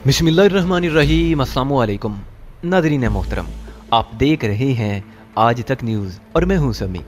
बिस्मिल्लाहिर्रहमानिर्रहीम, अस्सलामु अलैकुम। नाज़रीन मोहतरम, आप देख रहे हैं आज तक न्यूज़ और मैं हूं समी।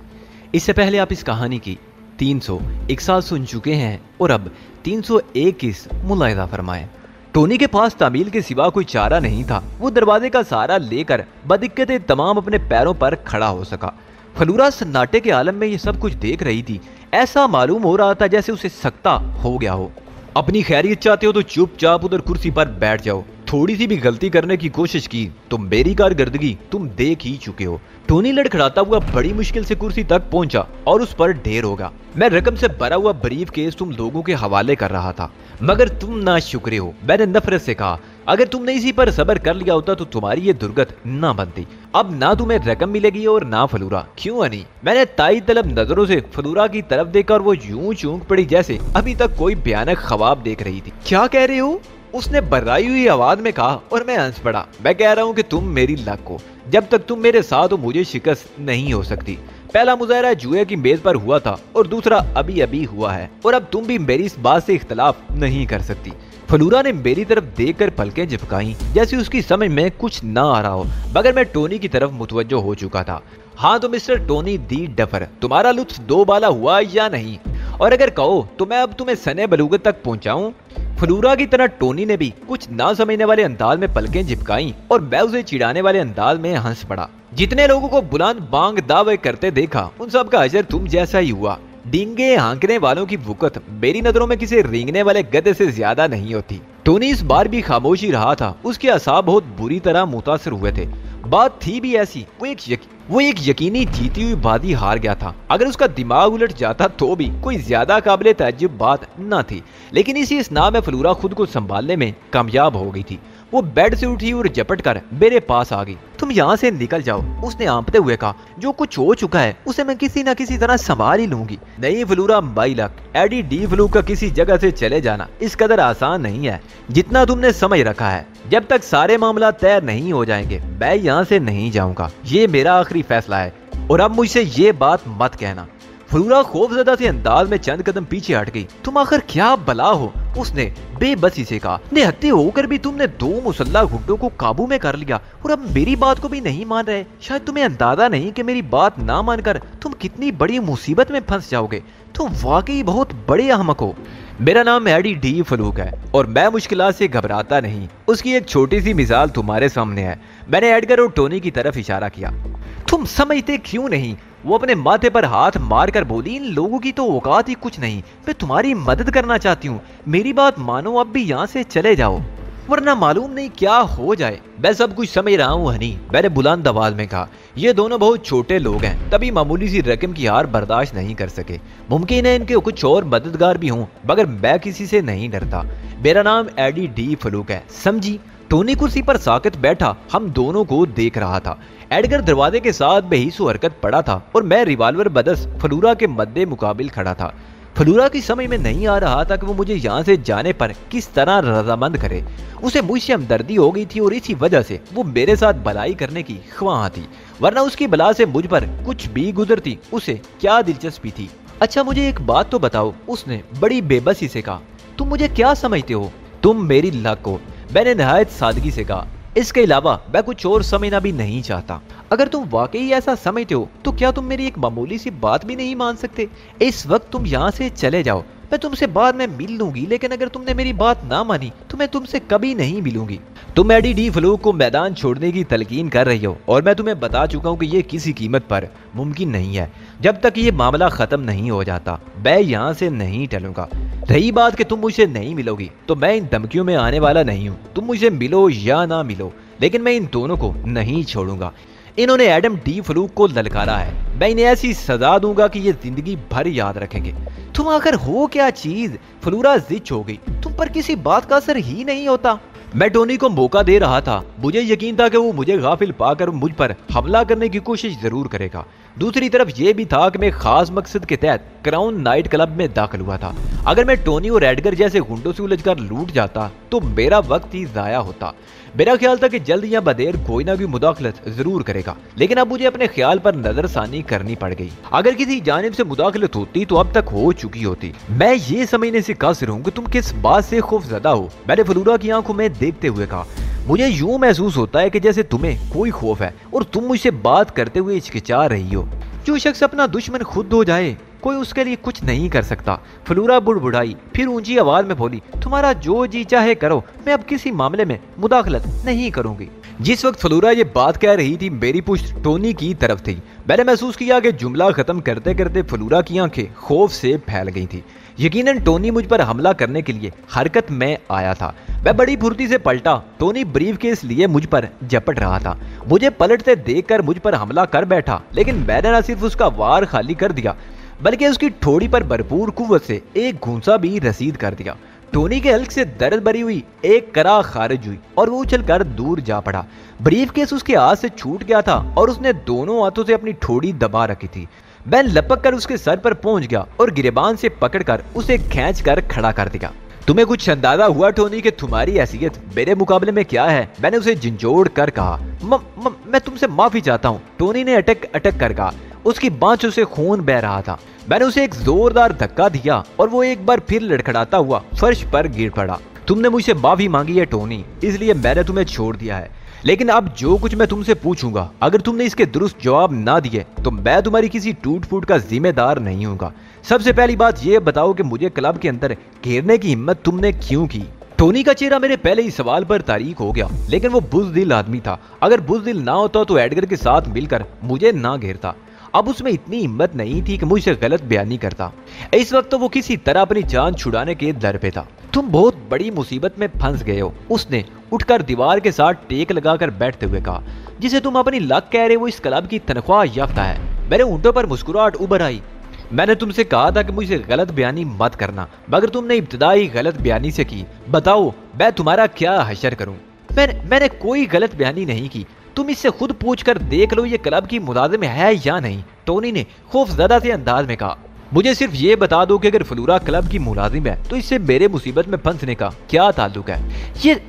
इससे पहले आप इस कहानी की 301 साल सुन चुके हैं और अब 321 मुलाहिज़ा फरमाएं। टोनी के पास तामील के सिवा कोई चारा नहीं था। वो दरवाजे का सहारा लेकर बदिक्कत तमाम अपने पैरों पर खड़ा हो सका। फलूरा सन्नाटे के आलम में ये सब कुछ देख रही थी। ऐसा मालूम हो रहा था जैसे उसे सकता हो गया हो। अपनी खैरियत चाहते हो तो चुपचाप उधर कुर्सी पर बैठ जाओ। थोड़ी सी भी गलती करने की कोशिश की तो मेरी कारकर्दगी तुम देख ही चुके हो। टोनी लड़खड़ाता हुआ बड़ी मुश्किल से कुर्सी तक पहुंचा और उस पर ढेर होगा। मैं रकम से भरा हुआ ब्रीफ केस तुम लोगों के हवाले कर रहा था, मगर तुम ना शुक्रे हो। मैंने नफरत से कहा, अगर तुमने इसी पर सब्र कर लिया होता तो तुम्हारी ये दुर्गत ना बनती। अब ना तुम्हें रकम मिलेगी और ना फलूरा। क्यों अनी? मैंने ताई तलब नजरों से फलूरा की तरफ देखा और वो यूं चूक पड़ी जैसे अभी तक कोई भयानक ख्वाब देख रही थी। क्या कह रहे हो? उसने बर्राई हुई आवाज में कहा और मैं हंस पड़ा। मैं कह रहा हूँ कि तुम मेरी लक हो। जब तक तुम मेरे साथ हो मुझे शिकस्त नहीं हो सकती। पहला मुजाहरा जुए की मेज पर हुआ था और दूसरा अभी अभी हुआ है, और अब तुम भी मेरी इस बात से इख्तलाफ नहीं कर सकती। फलूरा ने मेरी तरफ देखकर पलकें झपकाई जैसे उसकी समझ में कुछ ना आ रहा हो, मगर मैं टोनी की तरफ मुतवज्जो हो चुका था। हाँ तो मिस्टर टोनी दी डफर, तुम्हारा लुत्फ दो बाला हुआ या नहीं? और अगर कहो तो मैं अब तुम्हें सने बलूगत तक पहुंचाऊं? फलूरा की तरह टोनी ने भी कुछ ना समझने वाले अंदाज में पलकें झिपकाई और मैं उसे चिढ़ाने वाले अंदाज में हंस पड़ा। जितने लोगों को बुलंद बांग दावे करते देखा उन सब का अजर तुम जैसा ही हुआ। डींगे हाँकने वालों की वुकत मेरी नजरों में किसी रेंगने वाले गधे से ज्यादा नहीं होती। टोनी इस बार भी खामोश ही रहा था। उसके असाब बहुत बुरी तरह मुतासर हुए थे। बात थी भी ऐसी, वो एक यकीनी जीती हुई बाजी हार गया था। अगर उसका दिमाग उलट जाता तो भी कोई ज्यादा काबिले ताज्जुब बात न थी, लेकिन इसी स्नाह में फलूरा खुद को संभालने में कामयाब हो गई थी। वो बेड से उठी और झपट कर मेरे पास आ गई। तुम यहाँ से निकल जाओ, उसने आंपते हुए कहा। जो कुछ हो चुका है उसे मैं किसी न किसी तरह संभाल ही लूंगी। नहीं फलूरा, माई लक, एडी डी फ्लूक का किसी जगह से चले जाना इस कदर आसान नहीं है जितना तुमने समझ रखा है। जब तक सारे मामला तय नहीं हो जाएंगे मैं यहाँ से नहीं जाऊंगा। ये मेरा आखिरी फैसला है और अब मुझसे ये बात मत कहना। फलूरा खौफजदा से अंदाज में चंद कदम पीछे हट गई। तुम आखिर क्या बला हो? उसने बेबसी से कहा। निहत्ते होकर भी तुमने दो मुसल्ला गुंडों को काबू में कर लिया और अब मेरी बात को भी नहीं मान रहे। शायद तुम्हें अंदाजा नहीं कि मेरी बात ना मानकर तुम कितनी बड़ी मुसीबत में फंस जाओगे। तुम वाकई बहुत बड़े अहमक हो। मेरा नाम एडी डी फलूक है और मैं मुश्किलात से घबराता नहीं। उसकी एक छोटी सी मिसाल तुम्हारे सामने है। मैंने एडगर और टोनी की तरफ इशारा किया। तुम समझते क्यों नहीं? वो अपने माथे पर हाथ मारकर बोली, इन लोगों की तो औकात ही कुछ नहीं। मैं तुम्हारी मदद करना चाहती हूँ। मेरी बात मानो, अब भी यहाँ से चले जाओ वरना मालूम नहीं क्या हो जाए। मैं सब कुछ समझ रहा हूँ हनी, मैंने बुलंद आवाज में कहा। ये दोनों बहुत छोटे लोग हैं, तभी मामूली सी रकम की हार बर्दाश्त नहीं कर सके। मुमकिन है इनके कुछ और मददगार भी हों, मगर मैं किसी से नहीं डरता। मेरा नाम एडी डी फलूक है, समझी? टोनी कुर्सी पर साकत बैठा हम दोनों को देख रहा था। एडगर दरवाजे के साथ बेहिसो हरकत पड़ा था और मैं रिवाल्वर बदस फलूरा के मद्दे मुकाबिल खड़ा था। फलूरा की समझ में नहीं आ रहा था कि वो मुझे यहाँ से जाने पर किस तरह रजामंद करे। उसे मुझसे हमदर्दी हो गई थी और इसी वजह से वो मेरे साथ भलाई करने की ख्वाह थी, वरना उसकी बला से मुझ पर कुछ भी गुजरती उसे क्या दिलचस्पी थी। अच्छा मुझे एक बात तो बताओ, उसने बड़ी बेबसी से कहा। तुम मुझे क्या समझते हो? तुम मेरी लक हो, मैंने नहायत सादगी से कहा। इसके अलावा मैं कुछ और समझना भी नहीं चाहता। अगर तुम वाकई ऐसा समझते हो तो क्या तुम मेरी एक मामूली सी बात भी नहीं मान सकते? इस वक्त तुम यहाँ से चले जाओ, मैं तुमसे बाद में मिल लूंगी, लेकिन अगर तुमने मेरी बात ना मानी तो मैं तुमसे कभी नहीं मिलूंगी। तुम एडी डी फ्लूक को मैदान छोड़ने की तलकीन कर रही हो और मैं तुम्हें बता चुका हूँ कि ये किसी कीमत पर मुमकिन नहीं है। जब तक ये मामला खत्म नहीं हो जाता मैं यहाँ से नहीं टलूंगा। रही बात कि तुम मुझसे नहीं मिलोगी, तो मैं इन धमकियों में आने वाला नहीं हूँ। तुम मुझे मिलो या ना मिलो, लेकिन मैं इन दोनों को नहीं छोड़ूंगा। इन्होंने एडम डी फ्लूक को ललकारा है। मैं इन्हें ऐसी सजा दूंगा कि ये जिंदगी भर याद रखेंगे। तुम आखिर हो क्या चीज? फलूरा जिद हो गई। तुम पर किसी बात का असर ही नहीं होता। मैं टोनी को मौका दे रहा था। मुझे यकीन था कि वो मुझे गाफिल पाकर मुझ पर हमला करने की कोशिश जरूर करेगा, दूसरी तरफ ये भी था कि मैं खास मकसद के तहत क्राउन नाइट क्लब में दाखिल हुआ था। अगर मैं टोनी और एडगर जैसे गुंडों से उलझकर लूट जाता तो मेरा वक्त ही जाया होता। मेरा ख्याल था कि जल्द या बदेर कोई ना कोई मुदाखलत जरूर करेगा, लेकिन अब मुझे अपने ख्याल पर नजरसानी करनी पड़ गई। अगर किसी जानिब से मुदाखलत होती तो अब तक हो चुकी होती। मैं ये समझने से कासिर हूँ कि तुम किस बात से खौफजदा हो, मैंने फ्लोरा की आंखों में देखते हुए कहा। मुझे यूं महसूस होता है कि जैसे तुम्हें कोई खौफ है और तुम मुझसे बात करते हुए हिचकिचा रही हो। जो शख्स अपना दुश्मन खुद हो जाए कोई उसके लिए कुछ नहीं कर सकता। फ्लोरा बुड़बुड़ाई, फिर ऊंची आवाज में बोली, तुम्हारा जो जी चाहे करो, मैं अब किसी मामले में मुदाखलत नहीं करूंगी। जिस वक्त फ्लोरा ये बात कह रही थी मेरी पुश्त टोनी की तरफ थी। मैंने महसूस किया कि जुमला खत्म करते करते फ्लोरा की आंखें खौफ से फैल गई थी। यकीनन टोनी मुझ पर हमला करने के लिए हरकत में आया था। मैं बड़ी फुर्ती से पलटा। टोनी ब्रीफकेस लिए मुझ पर झपट रहा था। मुझे पलटते देखकर मुझ पर हमला कर बैठा, लेकिन मैंने न सिर्फ उसका वार खाली कर दिया बल्कि उसकी ठोड़ी पर भरपूर कुव्वत से एक घूंसा भी रसीद कर दिया। टोनी के हल्क से दर्द भरी हुई एक करा खारिज हुई और वो उछलकर दूर जा पड़ा। ब्रीफकेस उसके हाथ से छूट गया था और उसने दोनों हाथों से अपनी ठोड़ी दबा रखी थी। मैं लपक कर उसके सर पर पहुंच गया और गिरेबान से पकड़कर उसे खींचकर खड़ा कर दिया। तुम्हें कुछ अंदाजा हुआ टोनी कि तुम्हारी हैसियत मेरे मुकाबले में क्या है? मैंने उसे झंझोड़ कर कहा। मैं तुमसे माफी चाहता हूँ, टोनी ने अटक अटक कर कहा। उसकी बांसों से खून बह रहा था। मैंने उसे एक जोरदार धक्का दिया और वो एक बार फिर लड़खड़ाता हुआ फर्श पर गिर पड़ा। तुमने मुझसे माफी मांगी है टोनी, इसलिए मैंने तुम्हें छोड़ दिया है। लेकिन अब जो कुछ मैं तुमसे पूछूंगा, अगर तुमने इसके दुरुस्त जवाब ना दिए तो मैं तुम्हारी किसी टूट फूट का जिम्मेदार नहीं हूँगा। सबसे पहली बात ये बताओ कि मुझे क्लब के अंदर घेरने की हिम्मत तुमने क्यों की? टोनी का चेहरा मेरे पहले ही सवाल पर तारीक हो गया, लेकिन वो बुज़दिल आदमी था। अगर बुज़दिल ना होता तो एडगर के साथ मिलकर मुझे ना घेरता। अब उसमें इतनी हिम्मत नहीं थी कि मुझसे गलत बयानी करता। इस वक्त तो वो किसी तरह अपनी जान छुड़ाने के दर पे था। तुम बहुत बड़ी मुसीबत में फंस गए हो, उसने उठकर दीवार के साथ टेक लगाकर बैठते हुए कहा। जिसे तुम अपनी लक कह रहे हो इस क्लब की तनख्वाह याफ्ता है। मेरे ऊँटों पर मुस्कुराहट उभर आई। मैंने तुमसे कहा था कि मुझे गलत बयानी मत करना, मगर तुमने इब्तिदाई गलत बयानी से की। बताओ मैं तुम्हारा क्या हशर करूं? मैंने कोई गलत बयानी नहीं की। तुम इससे खुद पूछ कर देख लो ये क्लब की मुलाजिम है या नहीं, टोनी ने खौफजदा से अंदाज में कहा। मुझे सिर्फ ये बता दो कि अगर फ्लोरा क्लब की मुलाजिम है तो इससे मेरे मुसीबत में फंसने का क्या ताल्लुक है?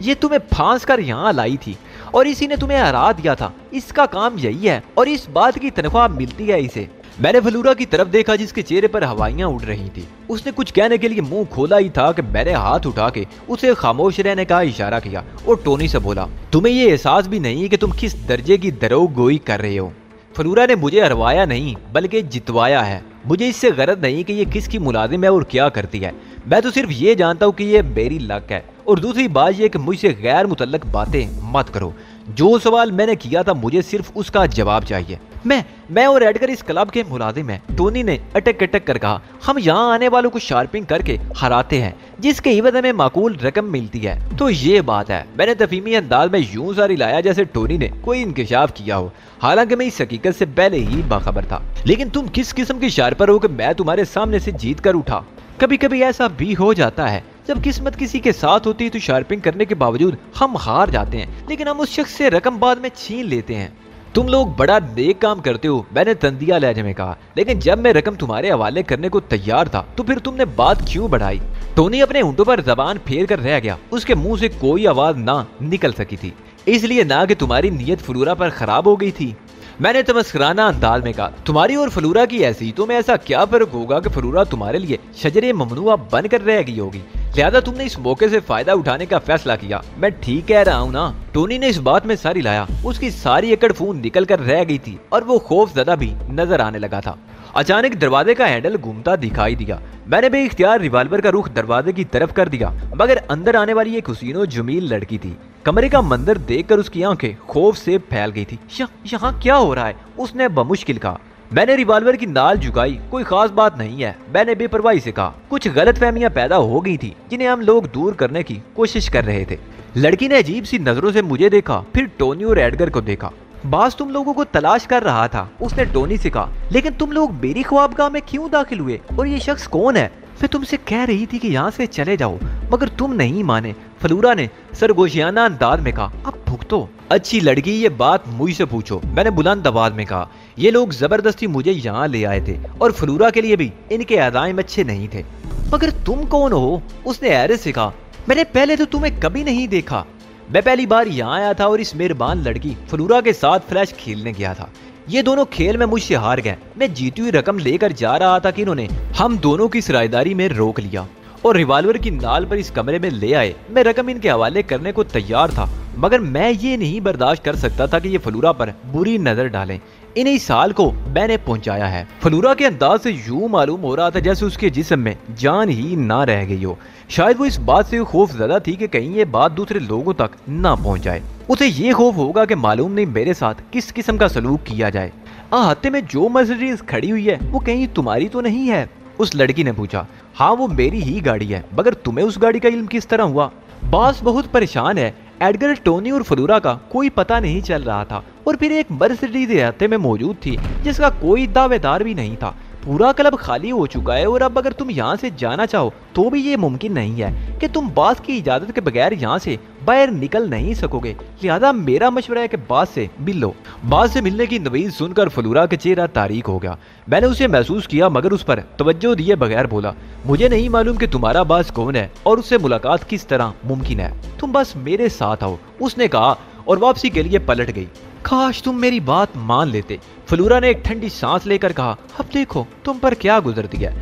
ये तुम्हें फांस कर यहाँ लाई थी और इसी ने तुम्हें हरा दिया था। इसका काम यही है और इस बात की तनख्वाह मिलती है इसे। मैंने फ्लोरा की तरफ देखा जिसके चेहरे पर हवाइयां उड़ रही थी। उसने कुछ कहने के लिए मुंह खोला ही था कि मैंने हाथ उठा के उसे खामोश रहने का इशारा किया और टोनी से बोला, तुम्हें ये एहसास भी नहीं कि तुम किस दर्जे की दरोगोई कर रहे हो? फ्लोरा ने मुझे हरवाया नहीं बल्कि जितवाया है। मुझे इससे गरज नहीं कि ये किसकी मुलाजिम है और क्या करती है। मैं तो सिर्फ ये जानता हूँ कि ये मेरी लक है। और दूसरी बात यह कि मुझसे गैर मुतल्लक बातें मत करो। जो सवाल मैंने किया था मुझे सिर्फ उसका जवाब चाहिए। मैं और एडगर इस क्लब के मुलाजिम हैं, टोनी ने अटक अटक कर कहा। हम यहाँ आने वालों को शार्पिंग करके हराते हैं जिसके इवज में माकूल रकम मिलती है। तो ये बात है। मैंने तफहीमी अंदाज में यूं सारी लाया जैसे टोनी ने कोई इंकशाफ किया हो, हालांकि मैं इस हकीकत से पहले ही बाखबर था। लेकिन तुम किस किस्म की शार्पर हो कि मैं तुम्हारे सामने से जीत कर उठा? कभी कभी ऐसा भी हो जाता है, जब किस्मत किसी के साथ होती है तो शार्पिंग करने के बावजूद हम हार जाते हैं, लेकिन हम उस शख्स से रकम बाद में छीन लेते हैं। तुम लोग बड़ा नेक काम करते हो, मैंने तंदिया लहजे में कहा। लेकिन जब मैं रकम तुम्हारे हवाले करने को तैयार था तो फिर तुमने बात क्यों बढ़ाई? टोनी अपने ऊँटों पर जबान फेर कर रह गया। उसके मुंह से कोई आवाज ना निकल सकी थी, इसलिए ना कि तुम्हारी नीयत फ्लोरा पर खराब हो गई थी। मैंने तमस्कराना अंदाज में कहा, तुम्हारी और फ्लोरा की हैसियतों में ऐसा क्या फर्क होगा कि फ्लोरा तुम्हारे लिए शजरे ममनुआ बनकर रह गई होगी, लिहाजा तुमने इस मौके से फायदा उठाने का फैसला किया। मैं ठीक कह रहा हूँ ना? टोनी ने इस बात में सारी लाया। उसकी सारी एकड़ फून निकल कर रह गई थी और वो खौफजदा भी नजर आने लगा था। अचानक दरवाजे का हैंडल घूमता दिखाई दिया। मैंने बेइख्तियार रिवाल्वर का रुख दरवाजे की तरफ कर दिया, मगर अंदर आने वाली एक हुसीनो जमील लड़की थी। कमरे का मंजर देखकर उसकी आंखें खौफ से फैल गई थी। यहाँ क्या हो रहा है? उसने बमुश्किल कहा। मैंने रिवाल्वर की नाल झुकाई। कोई खास बात नहीं है, मैंने बेपरवाही से कहा। कुछ गलतफहमियां पैदा हो गई थी जिन्हें हम लोग दूर करने की कोशिश कर रहे थे। लड़की ने अजीब सी नजरों से मुझे देखा, फिर टोनी और एडगर को देखा। बास तुम लोगों को तलाश कर रहा था, उसने टोनी से कहा। लेकिन तुम लोग मेरी ख्वाबगाह में क्यों दाखिल हुए? और ये शख्स कौन है? मैं तुमसे कह रही थी कि यहाँ से चले जाओ, मगर तुम नहीं माने। फ्लोरा ने सरगोशियाना अंदाज में कहा। अब भुगतो। अच्छी लड़की, ये बात मुझसे पूछो, मैंने बुलंद आवाज में कहा। ये लोग जबरदस्ती मुझे यहाँ ले आए थे और फ्लोरा के लिए भी इनके अदाएं अच्छे नहीं थे। मगर तुम कौन हो? उसने हैरत से कहा। मैंने पहले तो तुम्हें कभी नहीं देखा। मैं पहली बार यहाँ आया था और इस मेहरबान लड़की फ्लोरा के साथ फ्लैश खेलने गया था। ये दोनों खेल में मुझसे हार गए। मैं जीती हुई रकम लेकर जा रहा था कि इन्होंने हम दोनों की सरायदारी में रोक लिया और रिवॉल्वर की नाल पर इस कमरे में ले आए। मैं रकम इनके हवाले करने को तैयार था, मगर मैं ये नहीं बर्दाश्त कर सकता था कि ये फ्लोरा पर बुरी नजर डालें। इन्हीं साल को मैंने पहुंचाया है। फ्लोरा के अंदाज से यूं मालूम हो रहा था जैसे उसके जिस्म में जान ही ना रह गई हो। शायद वो इस बात से खौफजदा थी कि कहीं ये बात दूसरे लोगों तक ना पहुंच जाए। उसे ये खौफ होगा कि मालूम नहीं मेरे साथ किस किस्म का सलूक किया जाए। हाथे में जो मर्सिडीज खड़ी हुई है वो कहीं तुम्हारी तो नहीं है? उस लड़की ने पूछा। हाँ, वो मेरी ही गाड़ी है, मगर तुम्हें उस गाड़ी का इल्म किस तरह हुआ? बॉस बहुत परेशान है। एडगर, टोनी और फ्लोरा का कोई पता नहीं चल रहा था और फिर एक मर्सिडीज हाथे में मौजूद थी जिसका कोई दावेदार भी नहीं था। पूरा क्लब खाली हो चुका है और अब अगर तुम यहाँ से जाना चाहो तो भी ये मुमकिन नहीं है कि तुम बॉस की इजाजत के बगैर यहाँ से बाहर निकल नहीं सकोगे। लिहाजा मेरा मशवरा है कि बॉस से मिल लो। बॉस से मिलने की नवीज सुनकर फ्लोरा का चेहरा तारीक हो गया। मैंने उसे महसूस किया मगर उस पर तवज्जो दिए बगैर बोला, मुझे नहीं मालूम कि तुम्हारा बॉस कौन है और उससे मुलाकात किस तरह मुमकिन है। तुम बस मेरे साथ आओ, उसने कहा और वापसी के लिए पलट गई। काश तुम मेरी बात मान लेते। फ्लोरा ने एक ठंडी सांस लेकर कहा, अब देखो तुम पर क्या गुजरती है।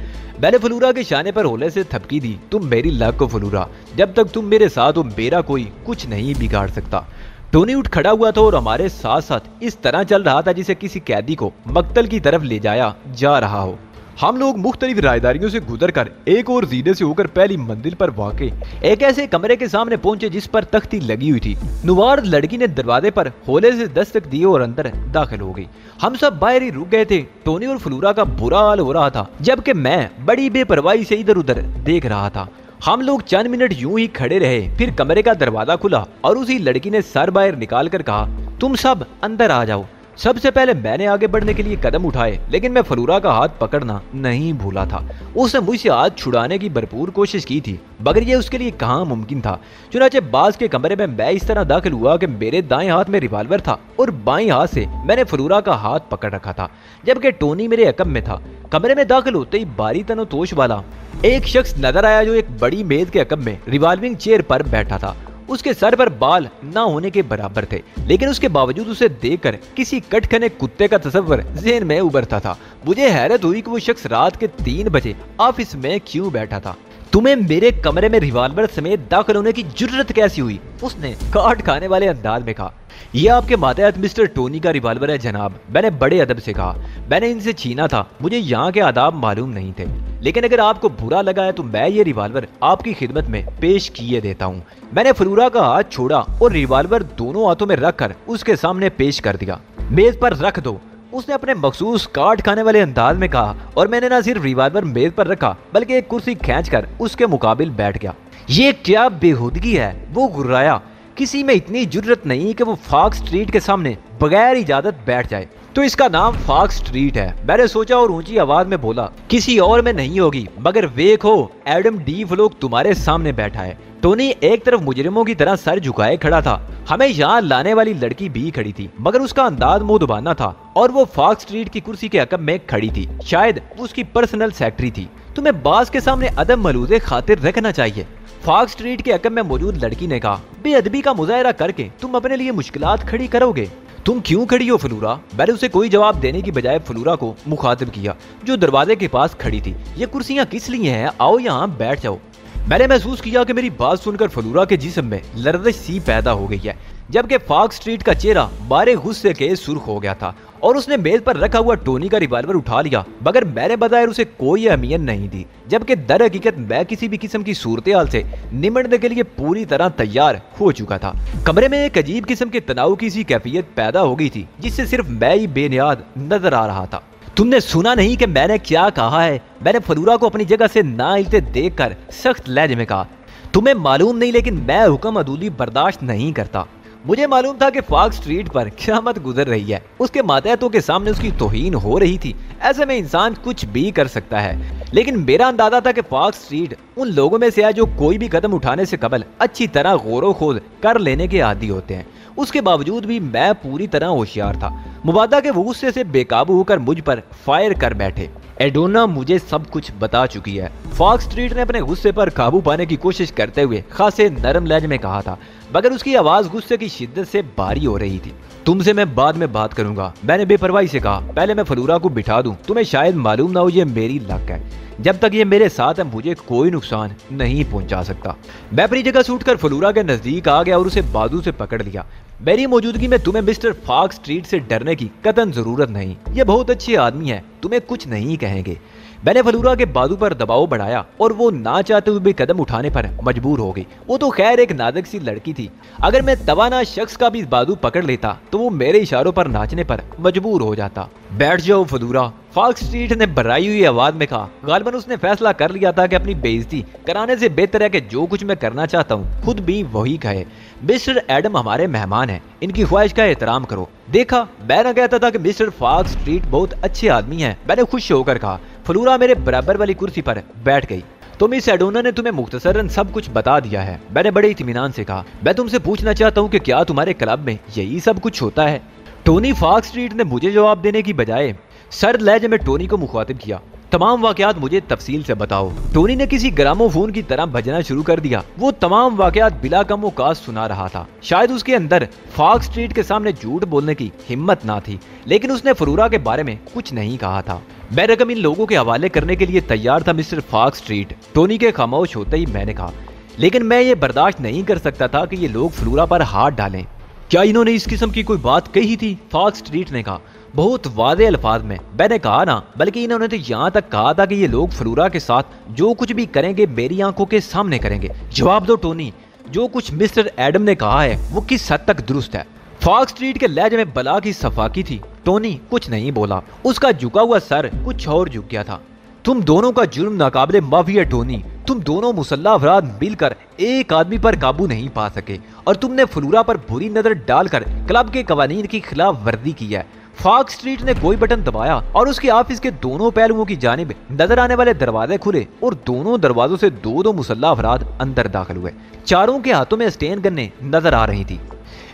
मैंने फ्लोरा के शाने पर होले से थपकी दी। तुम मेरी लाख को फ्लोरा, जब तक तुम मेरे साथ हो मेरा कोई कुछ नहीं बिगाड़ सकता। टोनी उठ खड़ा हुआ था और हमारे साथ साथ इस तरह चल रहा था जिसे किसी कैदी को मक्तल की तरफ ले जाया जा रहा हो। हम लोग मुख्तलिफ रायदारियों से गुजरकर एक और जीने से होकर पहली मंजिल पर वाक़े एक ऐसे कमरे के सामने पहुंचे जिस पर तख्ती लगी हुई थी। नुवार लड़की ने दरवाजे पर होले से दस्तक दिए और अंदर दाखिल हो गई। हम सब बाहर ही रुक गए थे। टोनी और फ्लोरा का बुरा हाल हो रहा था जबकि मैं बड़ी बेपरवाही से इधर उधर देख रहा था। हम लोग चंद मिनट यूं ही खड़े रहे, फिर कमरे का दरवाजा खुला और उसी लड़की ने सर बाहर निकाल कर कहा, तुम सब अंदर आ जाओ। सबसे पहले मैंने आगे बढ़ने के लिए कदम उठाए, लेकिन मैं फ्लोरा का हाथ पकड़ना नहीं भूला था। उसने मुझसे हाथ छुड़ाने की भरपूर कोशिश की थी, मगर यह उसके लिए कहाँ मुमकिन था। चुनाचे बाज के कमरे में मैं इस तरह दाखिल हुआ कि मेरे दाएं हाथ में रिवॉल्वर था और बाएं हाथ से मैंने फ्लोरा का हाथ पकड़ रखा था, जबकि टोनी मेरे अकब में था। कमरे में दाखिल होते ही बारी तनोतोश वाला एक शख्स नजर आया जो एक बड़ी मेज के अकब में रिवॉल्विंग चेयर पर बैठा था। उसके सर पर बाल ना होने के बराबर थे, लेकिन उसके बावजूद उसे देखकर किसी कटखने कुत्ते का तस्वर ज़हन में उभरता था। मुझे हैरत हुई कि वो शख्स रात के 3 बजे ऑफिस में क्यों बैठा था। तुम्हें मेरे कमरे में रिवॉल्वर समेत दाखिल होने की जुर्रत कैसी हुई? उसने काट खाने वाले अंदाज में कहा। यह आपके मातहत मिस्टर टोनी का रिवॉल्वर है जनाब, मैंने बड़े अदब से कहा। मैंने इनसे छीना था, मुझे यहाँ के आदाब मालूम नहीं थे, लेकिन अगर आपको बुरा लगा है तो मैं ये रिवॉल्वर आपकी खिदमत में पेश किए देता हूँ। मैंने फ्लोरा का हाथ छोड़ा और रिवॉल्वर दोनों हाथों में रखकर उसके सामने पेश कर दिया। मेज पर रख दो, उसने अपने मखसूस काट खाने वाले अंदाज में कहा, और मैंने न सिर्फ रिवॉल्वर मेज पर रखा बल्कि एक कुर्सी खींचकर उसके मुकाबिल बैठ गया। ये क्या बेहूदगी है, वो गुर्राया। किसी में इतनी जुर्रत नहीं कि वो फॉक्स स्ट्रीट के सामने बगैर इजाजत बैठ जाए, तो इसका नाम फॉक्स स्ट्रीट है। मैंने सोचा और ऊंची आवाज में बोला, किसी और में नहीं होगी, मगर देखो एडम डी फ्लोक तुम्हारे सामने बैठा है। टोनी एक तरफ मुजरिमों की तरह सर झुकाए खड़ा था। हमें यहाँ लाने वाली लड़की भी खड़ी थी, मगर उसका अंदाज मुदबाना था और वो फॉक्स स्ट्रीट की कुर्सी के अकब में खड़ी थी। शायद उसकी पर्सनल सेक्रेटरी थी। तुम्हें बास के सामने अदब मलूजे खातिर रखना चाहिए, फॉक्स स्ट्रीट के अकब में मौजूद लड़की ने कहा। बेअदबी का मुजाहरा करके तुम अपने लिए मुश्किलात खड़ी करोगे। तुम क्यों खड़ी हो फ्लोरा? मैंने उसे कोई जवाब देने की बजाय फ्लोरा को मुखातिब किया जो दरवाजे के पास खड़ी थी। ये कुर्सियां किस लिए हैं? आओ यहाँ बैठ जाओ। मैंने महसूस किया कि मेरी बात सुनकर फ्लोरा के जिस्म में लर्जिश सी पैदा हो गई है, जबकि फॉक्स स्ट्रीट का चेहरा बारे गुस्से के सुर्ख हो गया था और उसने मेज पर रखा हुआ टोनी का रिवॉल्वर उठा लिया, मगर मैंने बजाय उसे कोई अहमियत नहीं दी, जबकि दर हकीकत मैं किसी भी किस्म की सूरत-ए-हाल से निमटने के लिए पूरी तरह तैयार हो चुका था। कमरे में एक अजीब किस्म के तनाव की सी कैफियत पैदा हो गई थी जिससे सिर्फ मैं ही बेनियाद नजर आ रहा था। तुमने सुना नहीं कि मैंने क्या कहा है? मैंने फ्लोरा को अपनी जगह से ना हिलते देखकर सख्त लहजे में कहा। तुम्हें मालूम नहीं, लेकिन मैं हुक्म अदूली बर्दाश्त नहीं करता। मुझे मालूम था कि फॉक्स स्ट्रीट पर क़यामत गुजर रही है। उसके मातहतों के सामने उसकी तौहीन हो रही थी। ऐसे में इंसान कुछ भी कर सकता है, लेकिन मेरा अंदाजा था कि फॉक्स स्ट्रीट उन लोगों में से है जो कोई भी कदम उठाने से कबल अच्छी तरह गौर खोज कर लेने के आदी होते हैं। उसके बावजूद भी मैं पूरी तरह होशियार था। मुबादा के वो गुस्से से बेकाबू होकर मुझ पर फायर कर बैठे। एडोना मुझे सब कुछ बता चुकी है। फॉक्स स्ट्रीट ने अपने गुस्से पर काबू पाने की कोशिश करते हुए खासे नरम लहजे में कहा था, मगर उसकी आवाज गुस्से की शिद्दत से भारी हो रही थी। तुमसे मैं बाद में बात करूंगा, मैंने बेपरवाही से कहा। पहले मैं फलूरा को बिठा दूं, तुम्हें शायद मालूम ना हो ये मेरी लक है। जब तक ये मेरे साथ है मुझे कोई नुकसान नहीं पहुंचा सकता। मैं अपनी जगह से उठकर फलूरा के नजदीक आ गया और उसे बाजू से पकड़ लिया। मेरी मौजूदगी में तुम्हें मिस्टर फॉक्स स्ट्रीट से डरने की कतई जरूरत नहीं। ये बहुत अच्छे आदमी है, तुम्हें कुछ नहीं कहेंगे। मैंने फलूरा के बाजू पर दबाव बढ़ाया और वो ना चाहते हुए भी कदम उठाने पर मजबूर हो गई। वो तो खैर एक नाजुक सी लड़की थी। अगर मैं तवाना शख्स का भी बाजू पकड़ लेता तो वो मेरे इशारों पर नाचने पर मजबूर हो जाता। बैठ जाओ फलूरा, फॉक्स स्ट्रीट ने भर्राई हुई आवाज में कहा। गालिबन उसने फैसला कर लिया था कि अपनी बेइज्जती कराने से बेहतर है कि जो कुछ मैं करना चाहता हूँ खुद भी वही कहे। मिस्टर एडम हमारे मेहमान हैं, इनकी ख्वाहिश का एहतराम करो। देखा, मैं ना कहता था कि मिस्टर फॉक्स स्ट्रीट बहुत अच्छे आदमी हैं। मैंने खुश होकर कहा। फलूरा मेरे बराबर वाली कुर्सी पर बैठ गई। तो मिस एडोना ने तुम्हें मुख्तसरन सब कुछ बता दिया है। मैंने बड़े इत्मीनान से कहा। मैं तुमसे पूछना चाहता हूँ कि क्या तुम्हारे क्लब में यही सब कुछ होता है? टोनी फॉक्स स्ट्रीट ने मुझे जवाब देने की बजाय सर्द लहजे में टोनी को मुखातिब किया। तमाम वाकयात मुझे तफसील से बताओ। टोनी ने किसी ग्रामोफोन की तरह बजना शुरू कर दिया। वो तमाम वाकयात बिला कम औकात सुना रहा था। शायद उसके अंदर फॉक्स स्ट्रीट के सामने झूठ बोलने की हिम्मत ना थी, लेकिन उसने फलूरा के बारे में कुछ नहीं कहा था। मैं रकम इन लोगों के हवाले करने के लिए तैयार था मिस्टर फॉक्स स्ट्रीट। टोनी के खामोश होते ही मैंने कहा, लेकिन मैं ये बर्दाश्त नहीं कर सकता था कि ये लोग फलूरा पर हाथ डालें। क्या इन्होंने इस किस्म की कोई बात कही थी? फॉक्स स्ट्रीट ने कहा बहुत वादे अल्फाज में। मैंने कहा ना, बल्कि इन्होंने तो यहाँ तक कहा था कि ये लोग फलूरा के साथ जो कुछ भी करेंगे मेरी आंखों के सामने करेंगे। जवाब दो टोनी, जो कुछ मिस्टर एडम ने कहा है वो किस हद तक दुरुस्त है? फॉक्स स्ट्रीट के लहजे में बला की सफाकी थी। टोनी कुछ नहीं बोला। उसका झुका हुआ सर कुछ और झुक गया था। तुम दोनों का जुर्म नाकाबिले माफी है टोनी। तुम दोनों मुसल्ला अफराद मिलकर एक आदमी पर काबू नहीं पा सके और तुमने फलूरा पर बुरी नजर डालकर क्लब के कवानीन की खिलाफ वर्जी की है। फॉक्स स्ट्रीट ने कोई बटन दबाया और उसके ऑफिस के दोनों पहलुओं की जानिब नजर आने वाले दरवाजे खुले और दोनों दरवाजों से दो दो मुसल्ला अफराद अंदर दाखिल हुए। चारों के हाथों में स्टेन गन्ने नजर आ रही थी।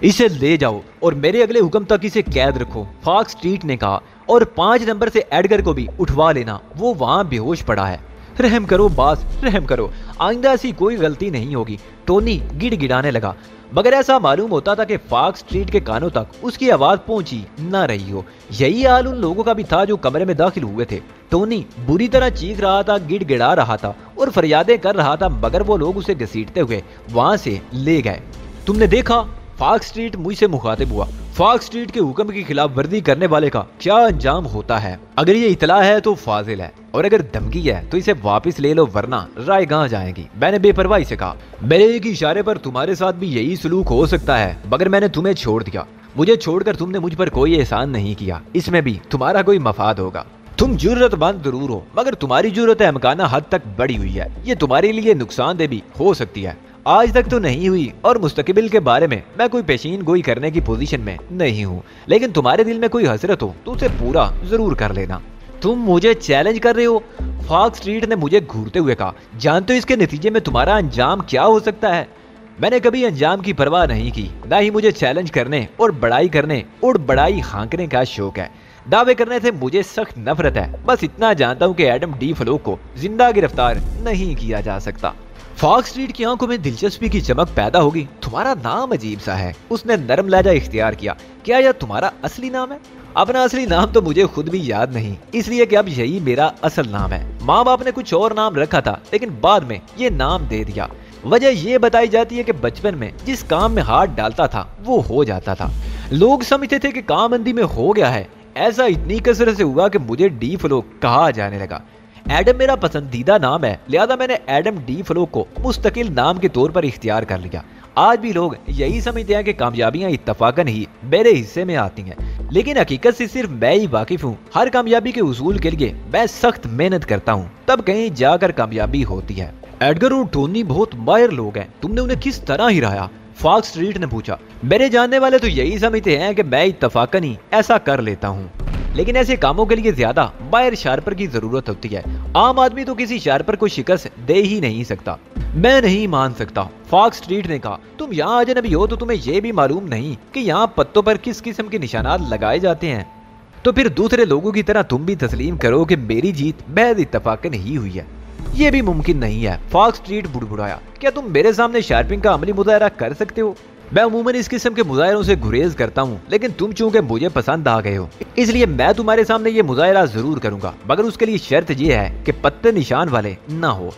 इसे ले जाओ और मेरे अगले हुक्म तक इसे कैद रखो, फॉक्स स्ट्रीट ने कहा। और 5 नंबर से एडगर को भी उठवा लेना, वो वहां बेहोश पड़ा है। रहम करो बास, रहम करो, आइंदा ऐसी कोई गलती नहीं होगी। टोनी गिड़गिड़ाने लगा, मगर ऐसा मालूम होता था कि फॉक्स स्ट्रीट के कानों तक उसकी आवाज पहुंची ना रही हो। यही हाल उन लोगों का भी था जो कमरे में दाखिल हुए थे। टोनी बुरी तरह चीख रहा था, गिड़गिड़ा रहा था और फरियादें कर रहा था, मगर वो लोग उसे घसीटते हुए वहां से ले गए। तुमने देखा? फॉक्स स्ट्रीट मुझसे मुखातिब हुआ। फॉक्स स्ट्रीट के हुक्म की खिलाफ वर्जी करने वाले का क्या अंजाम होता है? अगर ये इतला है तो फाजिल है, और अगर धमकी है तो इसे वापस ले लो, वरना रायगाह जाएगी। मैंने बेपरवाही से कहा। मेरे एक इशारे पर तुम्हारे साथ भी यही सलूक हो सकता है, मगर मैंने तुम्हें छोड़ दिया। मुझे छोड़कर तुमने मुझ पर कोई एहसान नहीं किया, इसमें भी तुम्हारा कोई मफाद होगा। तुम जुर्रतमंद जरूर हो, मगर तुम्हारी जुर्रत अमकाना हद तक बढ़ी हुई है। ये तुम्हारे लिए नुकसानदेह भी हो सकती है। आज तक तो नहीं हुई और मुस्तकबिल के बारे में मैं कोई पेशीन गोई करने की पोजीशन में नहीं हूँ, लेकिन तुम्हारे दिल में कोई हसरत हो तो उसे पूरा जरूर कर लेना। तुम मुझे चैलेंज कर रहे हो? फॉक्स स्ट्रीट ने मुझे घूरते हुए कहा। जानते हो इसके नतीजे में तुम्हारा अंजाम क्या हो सकता है? मैंने कभी अंजाम की परवाह नहीं की, ना ही मुझे चैलेंज करने और बड़ाई करने और बड़ाई हाँकने का शौक है। दावे करने से मुझे सख्त नफरत है। बस इतना जानता हूँ कि एडम डी फ्लोक को जिंदा गिरफ्तार नहीं किया जा सकता। फॉक्स स्ट्रीट की आंखों में दिलचस्पी की चमक पैदा होगी। तुम्हारा नाम अजीब सा है। उसने नरम लहजा इख्तियार किया। क्या यह तुम्हारा असली नाम है? अपना असली नाम तो मुझे खुद भी याद नहीं, इसलिए कि अब यही मेरा असल नाम है। माँ बाप ने कुछ और नाम रखा था, लेकिन बाद में ये नाम दे दिया। वजह ये बताई जाती है कि बचपन में जिस काम में हाथ डालता था वो हो जाता था। लोग समझते थे कि कामबंदी में हो गया है। ऐसा इतनी कसरत से हुआ कि मुझे डी फ्लोक कहा जाने लगा। एडम मेरा पसंदीदा नाम है, लिहाजा मैंने एडम डी फ्लोक को मुस्तकिल नाम के तौर पर इख्तियार कर लिया। आज भी लोग यही समझते हैं कि कामयाबियां इत्तफाकन ही मेरे हिस्से में आती हैं, लेकिन हकीकत से सिर्फ मैं ही वाकिफ हूँ। हर कामयाबी के उसूल के लिए मैं सख्त मेहनत करता हूँ, तब कहीं जाकर कामयाबी होती है। एडगर और टोनी बहुत माहिर लोग हैं, तुमने उन्हें किस तरह हिराया? फॉक्स स्ट्रीट ने पूछा। मेरे जानने वाले तो यही समझते हैं कि मैं इत्तफाकन ही ऐसा कर लेता हूँ, लेकिन ऐसे कामों के लिए ज्यादा माहिर शार्पर की जरूरत होती है। आम आदमी तो किसी शार्पर को शिकस्त दे ही नहीं सकता। मैं नहीं मान सकता, फॉक्स स्ट्रीट ने कहा। तुम यहाँ अजनबी हो तो तुम्हें यह भी मालूम नहीं कि यहाँ पत्तों पर किस किस्म के निशानात लगाए जाते हैं। तो फिर दूसरे लोगों की तरह तुम भी तस्लीम करो कि मेरी जीत महज इत्तफाकन ही हुई है। ये भी मुमकिन नहीं है, फॉक्स स्ट्रीट बुड़बुड़ाया। क्या तुम मेरे सामने शार्पिंग का अमली मुजाहरा कर सकते हो? मैं अमूमन इस किस्म के मुजाहरों से गुरेज करता हूँ, लेकिन तुम चूंकि मुझे पसंद आ गए हो इसलिए मैं तुम्हारे सामने ये मुजाहरा जरूर करूंगा, मगर उसके लिए शर्त यह है कि पत्ते निशान वाले ना हो।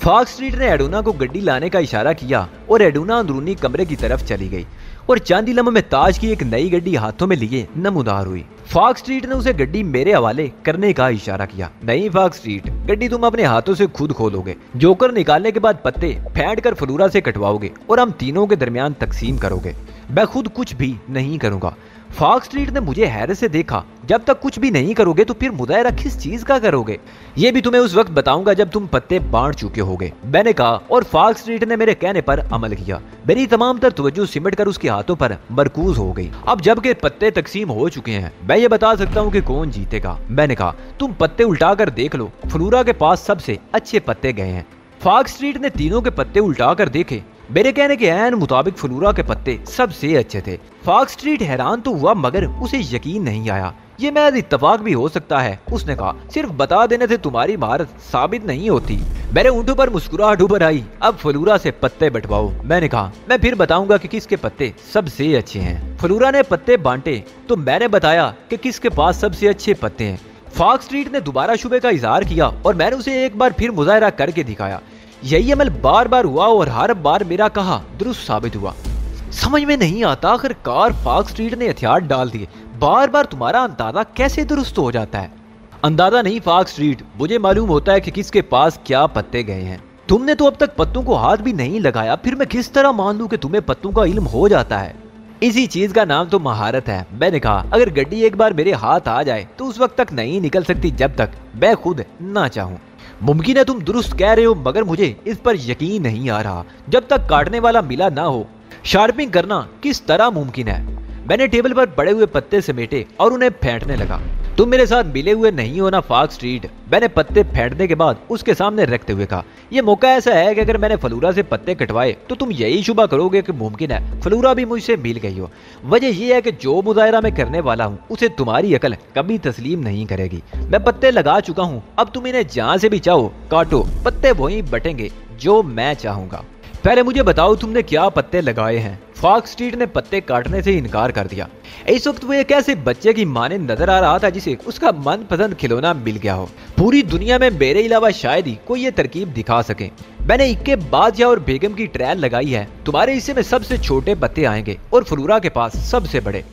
फॉक्स स्ट्रीट ने एडोना को गड्डी लाने का इशारा किया और एडोना अंदरूनी कमरे की तरफ चली गई और चांदी लम्हे में ताज की एक नई गड्डी हाथों में लिए नमूदार हुई। फॉक्स स्ट्रीट ने उसे गड्डी मेरे हवाले करने का इशारा किया। नहीं फॉक्स स्ट्रीट, गड्डी तुम अपने हाथों से खुद खोलोगे, जोकर निकालने के बाद पत्ते फेंट कर फलूरा से कटवाओगे और हम तीनों के दरमियान तकसीम करोगे। मैं खुद कुछ भी नहीं करूंगा। फॉक्स स्ट्रीट ने मुझे हैरत से देखा। जब तक कुछ भी नहीं करोगे तो फिर मुजाहरा किस चीज का करोगे? ये भी तुम्हें उस वक्त बताऊंगा जब तुम पत्ते बांट चुके होगे, मैंने कहा, और फॉक्स स्ट्रीट ने मेरे कहने पर अमल किया। मेरी तमाम तर तवज्जो सिमट कर उसके हाथों पर मरकूज हो गई। अब जबकि पत्ते तकसीम हो चुके हैं, मैं ये बता सकता हूँ कि कौन जीतेगा। मैंने कहा, तुम पत्ते उल्टा कर देख लो, फ्लोरा के पास सबसे अच्छे पत्ते गए हैं। फॉक्स स्ट्रीट ने तीनों के पत्ते उल्टा कर देखे। मेरे कहने के ऐन मुताबिक फ्लोरा के पत्ते सबसे अच्छे थे। फॉक्स स्ट्रीट हैरान तो हुआ, मगर उसे यकीन नहीं आया। ये महज इत्तफाक भी हो सकता है, उसने कहा। सिर्फ बता देने से तुम्हारी महारत साबित नहीं होती। मेरे ऊँटों पर मुस्कुराहट उभर आई। अब फ्लोरा से पत्ते बंटवाओ, मैंने कहा। मैं फिर बताऊंगा कि किसके पत्ते सबसे अच्छे हैं। फ्लोरा ने पत्ते बांटे तो मैंने बताया कि किसके पास सबसे अच्छे पत्ते हैं। फॉक्स स्ट्रीट ने दोबारा शुबे का इजहार किया और मैंने उसे एक बार फिर मुजाहरा करके दिखाया। यही अमल बार बार हुआ और हर बार मेरा कहा दुरुस्त साबित हुआ। समझ में नहीं आता, आखिरकार फॉक्स स्ट्रीट ने हथियार डाल दिए। बार बार तुम्हारा अंदाजा कैसे दुरुस्त हो जाता है? अंदाजा नहीं फॉक्स स्ट्रीट, मुझे मालूम होता है कि किसके पास क्या पत्ते गए हैं। तुमने तो अब तक पत्तों को हाथ भी नहीं लगाया, फिर मैं किस तरह मान लूं कि तुम्हें पत्तों का इल्म हो जाता है? इसी चीज का नाम तो महारत है, मैंने कहा। अगर गड्डी एक बार मेरे हाथ आ जाए तो उस वक्त तक नहीं निकल सकती जब तक मैं खुद ना चाहूं। मुमकिन है तुम दुरुस्त कह रहे हो, मगर मुझे इस पर यकीन नहीं आ रहा जब तक काटने वाला मिला ना हो। शार्पिंग करना किस तरह मुमकिन है? मैंने टेबल पर पड़े हुए पत्ते समेटे और उन्हें फेंटने लगा। तुम मेरे साथ मिले हुए नहीं हो ना फॉक्स स्ट्रीट, मैंने पत्ते फेंटने के बाद उसके सामने रखते हुए कहा। यह मौका ऐसा है कि अगर मैंने फ्लोरा से पत्ते कटवाए तो तुम यही शुबा करोगे कि मुमकिन है फ्लोरा भी मुझसे मिल गई हो। वजह यह है कि जो मुजाहरा मैं करने वाला हूँ उसे तुम्हारी अकल कभी तस्लीम नहीं करेगी। मैं पत्ते लगा चुका हूँ, अब तुम इन्हें जहाँ से भी चाहो काटो, पत्ते वहीं बटेंगे जो मैं चाहूंगा। पहले मुझे बताओ तुमने क्या पत्ते लगाए हैं? फॉक्स स्ट्रीट ने पत्ते काटने से इनकार कर दिया। इस वक्त वो एक ऐसे बच्चे की माने नजर आ रहा था जिसे उसका मनपसंद खिलौना मिल गया हो। पूरी दुनिया में मेरे अलावा शायद ही कोई ये तरकीब दिखा सके। मैंने इक्के बादशाह और बेगम की ट्रायल लगाई है। तुम्हारे हिस्से में सबसे छोटे पत्ते आएंगे और फ्लोरा के पास सबसे बड़े।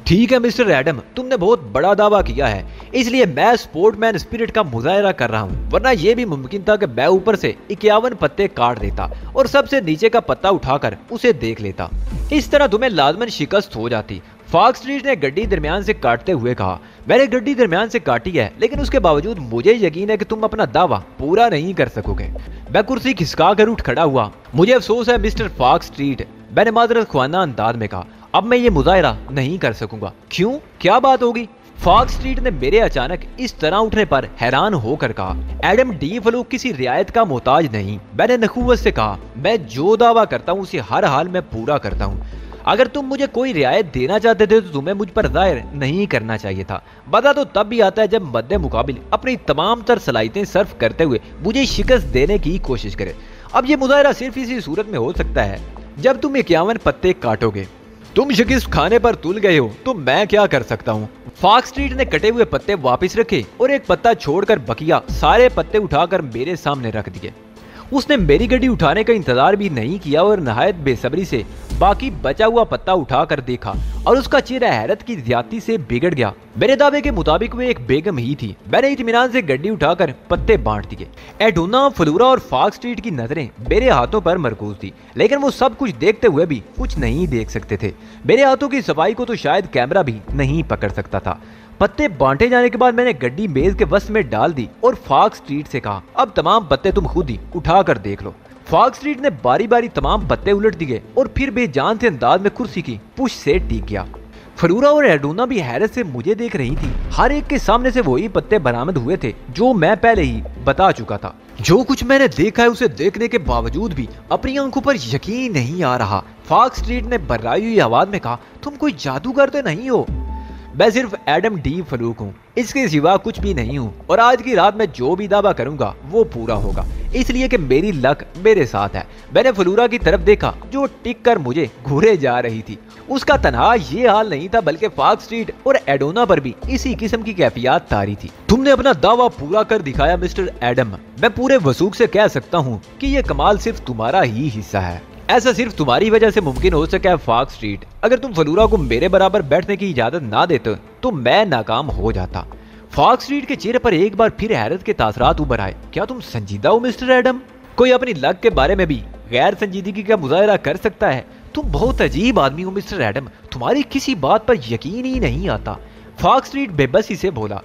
ठीक है मिस्टर एडम, तुमने बहुत बड़ा दावा किया है, इसलिए मैं स्पोर्टमैन स्पिरिट का मुजाहरा कर रहा हूँ। वरना यह भी मुमकिन था कि मैं ऊपर से 51 पत्ते काट देता और सबसे नीचे का पत्ता उठाकर उसे देख लेता। इस तरह तुम्हें लाजमन शिकस्त हो जाती। फॉक्स स्ट्रीट ने गड्डी दरमियान से काटते हुए कहा। मैंने गड्डी दरमियान से काटी है, लेकिन उसके बावजूद मुझे यकीन है कि तुम अपना दावा पूरा नहीं कर सकोगे। मैं कुर्सी खिसका कर उठ खड़ा हुआ। मुझे अफसोस है मिस्टर फॉक्स स्ट्रीट, मैंने माजरत ख्वाना अंदाज में कहा। अब मैं ये मुजाहरा नहीं कर सकूंगा। क्यों, क्या बात होगी? फॉक्स स्ट्रीट ने मेरे अचानक इस तरह उठने पर हैरान होकर कहा। एडम डी फलूक किसी रियायत का मोहताज नहीं, मैंने नखुवत से कहा। मैं जो दावा करता हूँ उसे हर हाल में पूरा करता हूँ। अगर तुम मुझे कोई रियायत देना चाहते थे तो तुम्हें मुझ पर जाहिर नहीं करना चाहिए था। मजा तो तब भी आता है जब मद्दे मुकाबिल अपनी तमाम तर सलाहियतें सर्फ करते हुए मुझे शिकस्त देने की कोशिश करे। अब ये मुजाहरा सिर्फ इसी सूरत में हो सकता है जब तुम 51 पत्ते काटोगे। तुम शिकस्त खाने पर तुल गए हो तो मैं क्या कर सकता हूँ? फॉक्स स्ट्रीट ने कटे हुए पत्ते वापस रखे और एक पत्ता छोड़कर बकिया सारे पत्ते उठाकर मेरे सामने रख दिए। उसने मेरी गड्डी उठाने का इंतजार भी नहीं किया और नहायत बेसब्री से बाकी बचा हुआ पत्ता उठाकर देखा और उसका चेहरा हैरत की ज्यादती से बिगड़ गया। मेरे दावे के मुताबिक वे एक बेगम ही थी। मैंने इत्मीनान से गड्डी उठाकर पत्ते बांट दिए। एडोना, फ्लोरा और फॉक्स स्ट्रीट की नजरें मेरे हाथों पर मरकूज थी, लेकिन वो सब कुछ देखते हुए भी कुछ नहीं देख सकते थे। मेरे हाथों की सफाई को तो शायद कैमरा भी नहीं पकड़ सकता था। पत्ते बांटे जाने के बाद मैंने गड्डी मेज के वस्त में डाल दी और फॉक्स स्ट्रीट से कहा, अब तमाम पत्ते तुम खुद ही उठा कर देख लो। फॉक्स स्ट्रीट ने बारी बारी तमाम पत्ते उलट दिए और फिर बेजान से अंदाज में कुर्सी की पुश से टिक गया। फ्लोरा और एडोना भी हैरत से मुझे देख रही थी। हर एक के सामने से वही पत्ते बरामद हुए थे जो मैं पहले ही बता चुका था। जो कुछ मैंने देखा है उसे देखने के बावजूद भी अपनी आंखों पर यकीन नहीं आ रहा। फॉक्स स्ट्रीट ने बर्राई हुई आवाज में कहा, तुम कोई जादूगर तो नहीं हो? मैं सिर्फ एडम डी फ्लूक हूँ, इसके सिवा कुछ भी नहीं हूँ। और आज की रात मैं जो भी दावा करूंगा वो पूरा होगा, इसलिए कि मेरी लक मेरे साथ है। मैंने फ्लोरा की तरफ देखा जो टिक कर मुझे घूरे जा रही थी। उसका तनहा ये हाल नहीं था, बल्कि फॉक्स स्ट्रीट और एडोना पर भी इसी किस्म की कैफियत तारी थी। तुमने अपना दावा पूरा कर दिखाया मिस्टर एडम। मैं पूरे वसूख से कह सकता हूँ कि ये कमाल सिर्फ तुम्हारा ही हिस्सा है। ऐसा सिर्फ तुम्हारी वजह से मुमकिन हो सका है फॉक्स स्ट्रीट। अगर तुम फ्लोरा को मेरे बराबर बैठने की इजाजत ना देते तो मैं नाकाम हो जाता। फॉक्स स्ट्रीट के चेहरे पर एक बार फिर हैरत के तासरात उभर आए। क्या तुम संजीदा हो मिस्टर एडम? कोई अपनी लक के बारे में भी गैर संजीदगी का मुजाहरा कर सकता है? तुम बहुत अजीब आदमी हो मिस्टर एडम, तुम्हारी किसी बात पर यकीन ही नहीं आता। फॉक्स स्ट्रीट बेबसी से बोला,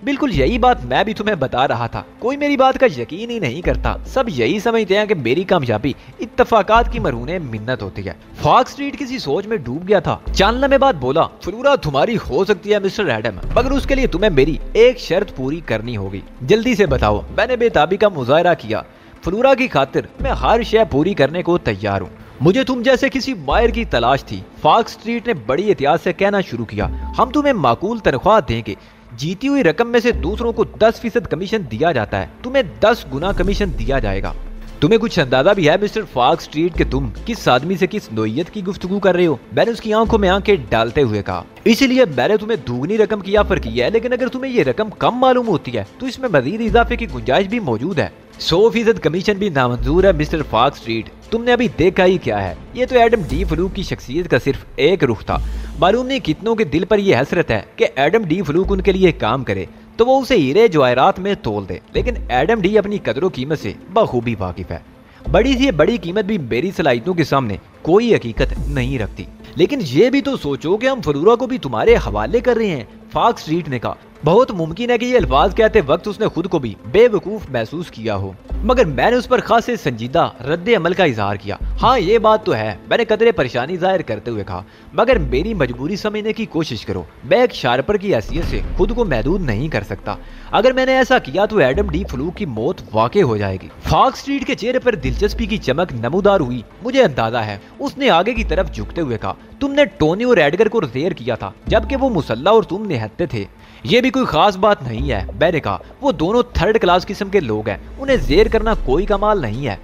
बिल्कुल यही बात मैं भी तुम्हें बता रहा था। कोई मेरी बात का यकीन ही नहीं करता। सब यही समझते हैं कि मेरी कामयाबी इत्तफाकात की मरहूने मिन्नत होती है। फॉक्स स्ट्रीट किसी सोच में डूब गया था। चांद लम्हे बाद बोला, फ्लोरा तुम्हारी हो सकती है मिस्टर एडम, मगर उसके लिए तुम्हें मेरी एक शर्त पूरी करनी होगी। जल्दी से बताओ। मैंने बेताबी का मुजाहरा किया। फ्लोरा की खातिर मैं हर शय पूरी करने को तैयार हूँ। मुझे तुम जैसे किसी मायर की तलाश थी। फॉक्स स्ट्रीट ने बड़ी एहतियात से कहना शुरू किया, हम तुम्हें माकूल तनख्वाह देंगे। जीती हुई रकम में से दूसरों को 10% कमीशन दिया जाता है। तुम्हें 10 गुना कमीशन दिया जाएगा। तुम्हें कुछ अंदाजा भी है मिस्टर फॉक्स स्ट्रीट कि तुम किस आदमी से किस नोयत की गुफ्तगू कर रहे हो? मैंने उसकी आंखों में आंखें डालते हुए कहा, इसीलिए मैंने तुम्हें दुगनी रकम की ऑफर की है, लेकिन अगर तुम्हें ये रकम कम मालूम होती है तो इसमें मजीद इजाफे की गुंजाइश भी मौजूद है। 100% कमीशन भी नामंजूर है मिस्टर फॉक्स स्ट्रीट। तुमने अभी देखा ही क्या है। ये तो एडम डी फ्लूक की शख्सियत का सिर्फ एक रुख था। मालूम नहीं कितनों के दिल पर यह हसरत है कि एडम डी फ्लूक उनके लिए काम करे तो वो उसे हीरे जवाहरात में तोल दे, लेकिन एडम डी अपनी कदरों कीमत से बखूबी वाकिफ है। बड़ी से बड़ी कीमत भी मेरी सलाहियतों के सामने कोई हकीकत नहीं रखती। लेकिन ये भी तो सोचो कि हम फ्लोरा को भी तुम्हारे हवाले कर रहे हैं। फॉक्स स्ट्रीट ने कहा, बहुत मुमकिन है कि ये अल्फाज कहते वक्त उसने खुद को भी बेवकूफ महसूस किया हो, मगर मैंने उस पर खासे संजीदा रद्द अमल का इजहार किया। हाँ ये बात तो है, मैंने कदरे परेशानी जाहिर करते हुए कहा, मगर मेरी मजबूरी समझने की कोशिश करो। मैं एक शार्पर की हैसियत से खुद को महदूद नहीं कर सकता। अगर मैंने ऐसा किया तो एडम डी फ्लूक की मौत वाकई हो जाएगी। फॉक्स स्ट्रीट के चेहरे पर दिलचस्पी की चमक नमूदार हुई। मुझे अंदाजा है। उसने आगे की तरफ झुकते हुए कहा, तुमने टोनी और एडगर को जेर किया था जबकि वो मुसल्ला और तुम निहत्ते थे। ये भी कोई खास बात नहीं है। मैंने कहा, वो दोनों थर्ड क्लास किस्म के लोग हैं, उन्हें जेर करना कोई कमाल नहीं है।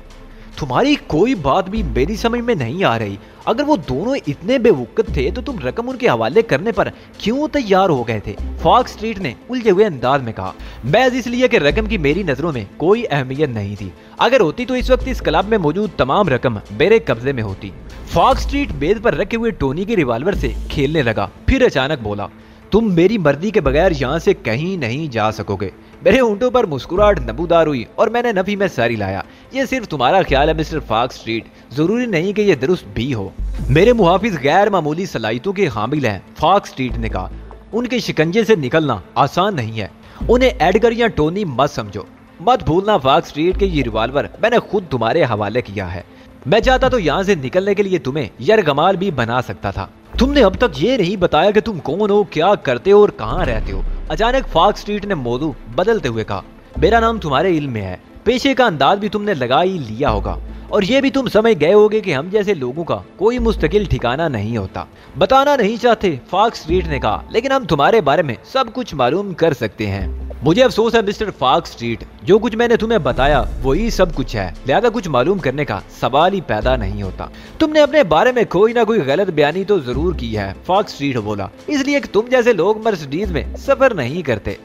तुम्हारी कोई बात भी मेरी समझ में नहीं आ रही। अगर वो दोनों इतने बेवकूफ थे तो तुम रकम उनके हवाले करने पर क्यों तैयार हो गए थे? फॉक्स स्ट्रीट ने उलझे हुए अंदाज में कहा, महज इसलिए कि रकम की मेरी नजरों में कोई अहमियत नहीं थी। अगर होती तो इस वक्त इस क्लब में मौजूद तमाम रकम मेरे कब्जे में होती। फॉक्स स्ट्रीट मेज पर रखे हुए टोनी के रिवॉल्वर से खेलने लगा, फिर अचानक बोला, तुम मेरी मर्जी के बगैर यहाँ से कहीं नहीं जा सकोगे। मेरे ऊँटों पर मुस्कुराहट नमूदार हुई और मैंने नफी में सारी लाया। ये सिर्फ तुम्हारा ख्याल है मिस्टर फॉक्स स्ट्रीट, जरूरी नहीं कि ये दुरुस्त भी हो। मेरे मुहाफिज गैर मामूली सलाहियतों के हामिल हैं, फॉक्स स्ट्रीट ने कहा। उनके शिकंजे से निकलना आसान नहीं है। उन्हें एडगर या टोनी मत समझो। मत भूलना फॉक्स स्ट्रीट के ये रिवॉल्वर मैंने खुद तुम्हारे हवाले किया है। मैं चाहता तो यहाँ से निकलने के लिए तुम्हें यरगमाल भी बना सकता था। तुमने अब तक ये नहीं बताया कि तुम कौन हो, क्या करते हो और कहाँ रहते हो। अचानक फॉक्स स्ट्रीट ने मौजू बदलते हुए कहा, मेरा नाम तुम्हारे इल्म में है। पेशे का अंदाज भी तुमने लगा ही लिया होगा और ये भी तुम समझ गए होगे कि हम जैसे लोगों का कोई मुस्तकिल ठिकाना नहीं होता। बताना नहीं चाहते, फॉक्स स्ट्रीट ने कहा, लेकिन हम तुम्हारे बारे में सब कुछ मालूम कर सकते हैं। मुझे अफसोस है मिस्टर फॉक्स स्ट्रीट, जो कुछ मैंने तुम्हें बताया वही सब कुछ है, लिहाजा कुछ मालूम करने का सवाल ही पैदा नहीं होता। तुमने अपने बारे में कोई ना कोई गलत बयानी तो जरूर की है, फॉक्स स्ट्रीट बोला, इसलिए कि तुम जैसे लोग मर्सिडीज में सफर नहीं करते।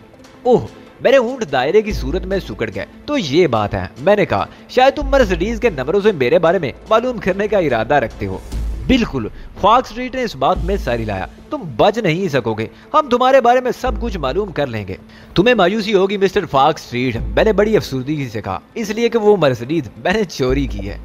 ओह, मेरे ऊंट दायरे की सूरत में सुकड़ गए। तो ये बात है। मैंने कहा, शायद तुम मर्सिडीज के नंबरों से मेरे बारे में मालूम करने का इरादा रखते हो। बिल्कुल, फॉक्स स्ट्रीट ने इस बात में सारी लाया। तुम बच नहीं सकोगे, हम तुम्हारे बारे में सब कुछ मालूम कर लेंगे। तुम्हें मायूसी होगी मिस्टर फॉक्स स्ट्रीट, मैंने बड़ी अफसुर्दगी से कहा, इसलिए कि वो मर्सिडीज मैंने चोरी की है।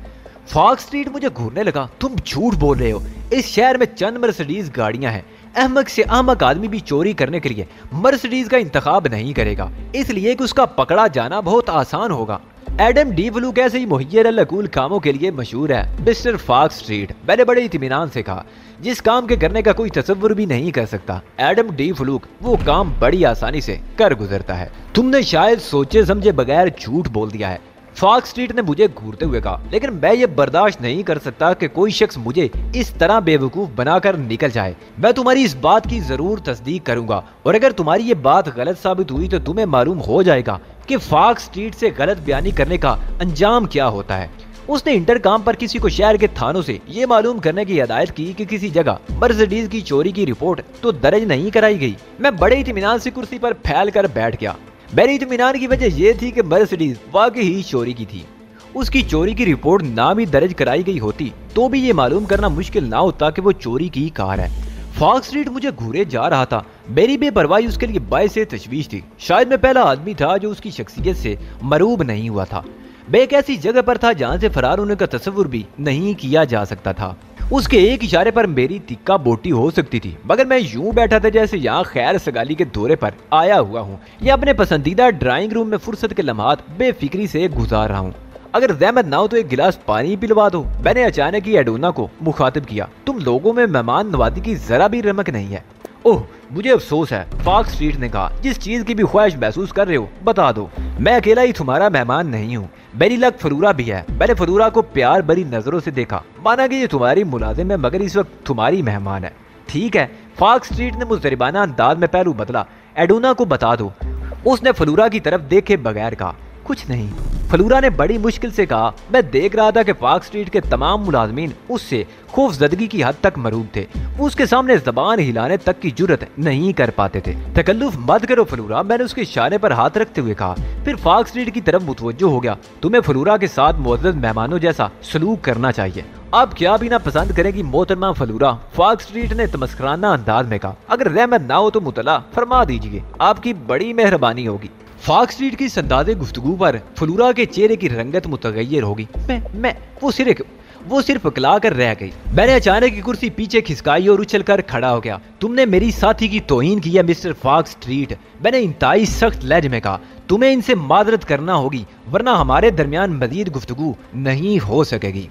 फॉक्स स्ट्रीट मुझे घूरने लगा, तुम झूठ बोल रहे हो। इस शहर में चंद मर्सिडीज गाड़ियां हैं। अहमक से अहमक आदमी भी चोरी करने के लिए मर्सिडीज का इंतखाब नहीं करेगा, इसलिए कि उसका पकड़ा जाना बहुत आसान होगा। एडम डी फ्लूक ऐसे ही मुहैयर अलकूल कामों के लिए मशहूर है। मिस्टर फॉक्स स्ट्रीट, मैंने बड़े इत्मीनान से कहा, जिस काम के करने का कोई तसव्वुर भी नहीं कर सकता, एडम डी फ्लूक वो काम बड़ी आसानी से कर गुजरता है। तुमने शायद सोचे समझे बगैर झूठ बोल दिया है, फॉक्स स्ट्रीट ने मुझे घूरते हुए कहा, लेकिन मैं ये बर्दाश्त नहीं कर सकता कि कोई शख्स मुझे इस तरह बेवकूफ बनाकर निकल जाए। मैं तुम्हारी इस बात की जरूर तस्दीक करूंगा और अगर तुम्हारी ये बात गलत साबित हुई तो तुम्हें मालूम हो जाएगा कि फॉक्स स्ट्रीट से गलत बयानी करने का अंजाम क्या होता है। उसने इंटरकॉम पर किसी को शहर के थानों से ये मालूम करने की हिदायत की कि किसी जगह मर्सिडीज की चोरी की रिपोर्ट तो दर्ज नहीं कराई गई। मैं बड़े इत्मीनान से कुर्सी पर फैल कर बैठ गया। मेरी इत्मीनान की वजह यह थी कि मर्सिडीज वाकई ही चोरी की थी। उसकी चोरी की रिपोर्ट ना भी दर्ज कराई गई होती तो भी ये मालूम करना मुश्किल ना होता कि वो चोरी की कार है। फॉक्स स्ट्रीट मुझे घूरे जा रहा था। मेरी बेपरवाही उसके लिए बायस तशवीश थी। शायद मैं पहला आदमी था जो उसकी शख्सियत से मरूब नहीं हुआ था। मैं एक ऐसी जगह पर था जहाँ से फरार होने का तस्वुर भी नहीं किया जा सकता था। उसके एक इशारे पर मेरी तिक्का बोटी हो सकती थी, मगर मैं यूं बैठा था जैसे यहाँ खैर सगाली के दौरे पर आया हुआ हूँ या अपने पसंदीदा ड्राइंग रूम में फुर्सत के लम्हात बेफिक्री से गुजार रहा हूँ। अगर ज़हमत ना हो तो एक गिलास पानी पिलवा दो। मैंने अचानक ही एडोना को मुखातिब किया, तुम लोगों में मेहमान नवाजी की जरा भी रमक नहीं है। ओह, मुझे अफसोस है, फॉक्स स्ट्रीट ने कहा, जिस चीज की भी ख्वाहिश महसूस कर रहे हो बता दो। मैं अकेला ही तुम्हारा मेहमान नहीं हूँ, मेरी लग फरूरा भी है। मैंने फरूरा को प्यार भरी नजरों से देखा, माना कि ये तुम्हारी मुलाजिम है मगर इस वक्त तुम्हारी मेहमान है। ठीक है, फॉक्स स्ट्रीट ने मुजरिबाना अंदाज में पहलू बदला, एडोना को बता दो। उसने फलूरा की तरफ देखे बगैर कहा, कुछ नहीं। फलूरा ने बड़ी मुश्किल से कहा, मैं देख रहा था कि फॉक्स स्ट्रीट के तमाम मुलाजमीन उससे खौफजदगी की हद तक मरूब थे। वो उसके सामने जबान हिलाने तक की जुर्रत नहीं कर पाते थे। तकल्लुफ मत करो फलूरा, मैंने उसके इशारे पर हाथ रखते हुए कहा। फिर फॉक्स स्ट्रीट की तरफ मुतवज्जो हो गया, तुम्हें फलूरा के साथ मुअज़्ज़ज़ मेहमानों जैसा सलूक करना चाहिए। आप क्या भी ना पसंद करेगी मोहतरमा फलूरा, फॉक्स स्ट्रीट ने तमस्कराना अंदाज में कहा। अगर रहमत ना हो तो मुतला फरमा दीजिए, आपकी बड़ी मेहरबानी होगी। फॉक्स स्ट्रीट की संदाज़े गुफ्तगू पर फलूरा के चेहरे की रंगत मुतगय्यर होगी। मैं वो सिर्फ अकला कर रह गई। मैंने अचानक की कुर्सी पीछे खिसकाई और उछल कर खड़ा हो गया। तुमने मेरी साथी की तौहीन की है मिस्टर फॉक्स स्ट्रीट, मैंने इंतहाई सख्त लहजे में कहा। तुम्हें इनसे माजरत करना होगी वरना हमारे दरमियान मजीद गुफ्तगू नहीं हो सकेगी।